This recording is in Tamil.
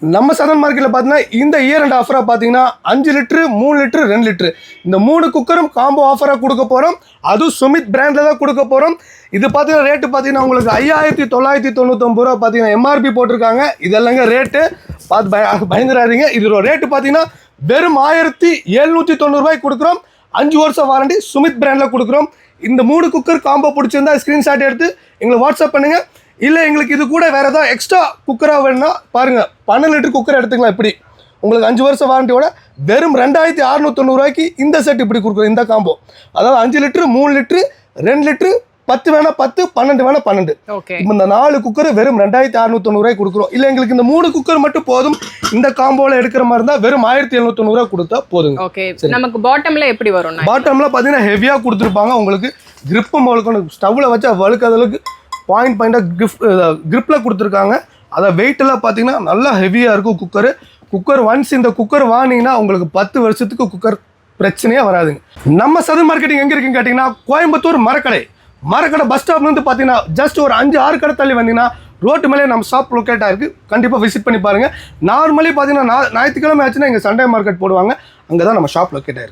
நம்ம சதன் மார்க்கெட்டில் பார்த்தீங்கன்னா இந்த இயர் அண்ட் ஆஃபராக பார்த்தீங்கன்னா 5 லிட்டரு 3 லிட்டரு 2 லிட்டரு இந்த 3 குக்கரும் காம்போ ஆஃபராக கொடுக்க போகிறோம். அதுவும் சுமித் பிராண்டில் தான் கொடுக்க போகிறோம். இது பார்த்தீங்கன்னா ரேட்டு பார்த்தீங்கன்னா உங்களுக்கு 5999 ரூபா பார்த்தீங்கன்னா எம்ஆர்பி போட்டிருக்காங்க. இதெல்லாங்க ரேட்டு பார்த்து பயந்துடாதீங்க. இதோட ரேட்டு பார்த்தீங்கன்னா வெறும் 1790 ரூபாய்க்கு கொடுக்குறோம். 5 வருஷம் வாரண்டி சுமித் பிராண்டில் கொடுக்குறோம். இந்த 3 குக்கர் காம்போ பிடிச்சிருந்தா ஸ்க்ரீன்ஷாட் எடுத்து எங்களை வாட்ஸ்அப் பண்ணுங்கள். இல்லை எங்களுக்கு இது கூட வேறு ஏதாவது எக்ஸ்ட்ரா குக்கராக வேணும்னா பாருங்கள், 12 லிட்டர் குக்கர் எடுத்துக்கலாம். இப்படி உங்களுக்கு 5 வருஷம் வாரண்டியோட வெறும் 2690 ரூபாய்க்கு இந்த செட் இப்படி கொடுக்குறோம். இந்த காம்போ அதாவது 5 லிட்டரு 3 லிட்டரு 2 லிட்டரு 10 வேணா 10 12 வேணா 12. இப்போ இந்த 4 குக்கர் வெறும் 2690 ரூபாய்க்கு கொடுக்குறோம். இல்லை எங்களுக்கு இந்த 3 குக்கர் மட்டும் போதும், இந்த காம்போவில் எடுக்கிற மாதிரி இருந்தால் வெறும் 1790 ரூபா கொடுத்தா போதுங்க. ஓகே, நமக்கு பாட்டமில் எப்படி வரும்? பாட்டமில் பார்த்தீங்கன்னா ஹெவியாக கொடுத்துருப்பாங்க. உங்களுக்கு கிரிப்பு முதல்கொண்டு ஸ்டவ்வில் வச்சா வழுக்காதளவுக்கு பாயிண்டாக கிரிப்பில் கொடுத்துருக்காங்க. அதை வெயிட்டெல்லாம் பார்த்தீங்கன்னா நல்லா ஹெவியாக இருக்கும் குக்கர் ஒன்ஸ் இந்த குக்கர் வாங்கினீங்கன்னா உங்களுக்கு 10 வருஷத்துக்கு குக்கர் பிரச்சனையே வராதுங்க. நம்ம சதன் மார்க்கெட்டிங் எங்கே இருக்குன்னு கேட்டிங்கன்னா கோயம்புத்தூர் மரக்கடை பஸ் ஸ்டாப்லேருந்து பார்த்தீங்கன்னா ஜஸ்ட் ஒரு 5-6 கடை தள்ளி வந்தீங்கன்னா ரோட்டு மேலே நம்ம ஷாப் லொக்கேட் ஆகிருக்கு. கண்டிப்பாக விசிட் பண்ணி பாருங்கள். நார்மலி பார்த்தீங்கன்னா ஞாயிற்றுக்கிழமை ஆச்சுன்னா இங்கே சண்டே மார்க்கெட் போடுவாங்க. அங்கே தான் நம்ம ஷாப் லொக்கேட் ஆகிருக்கு.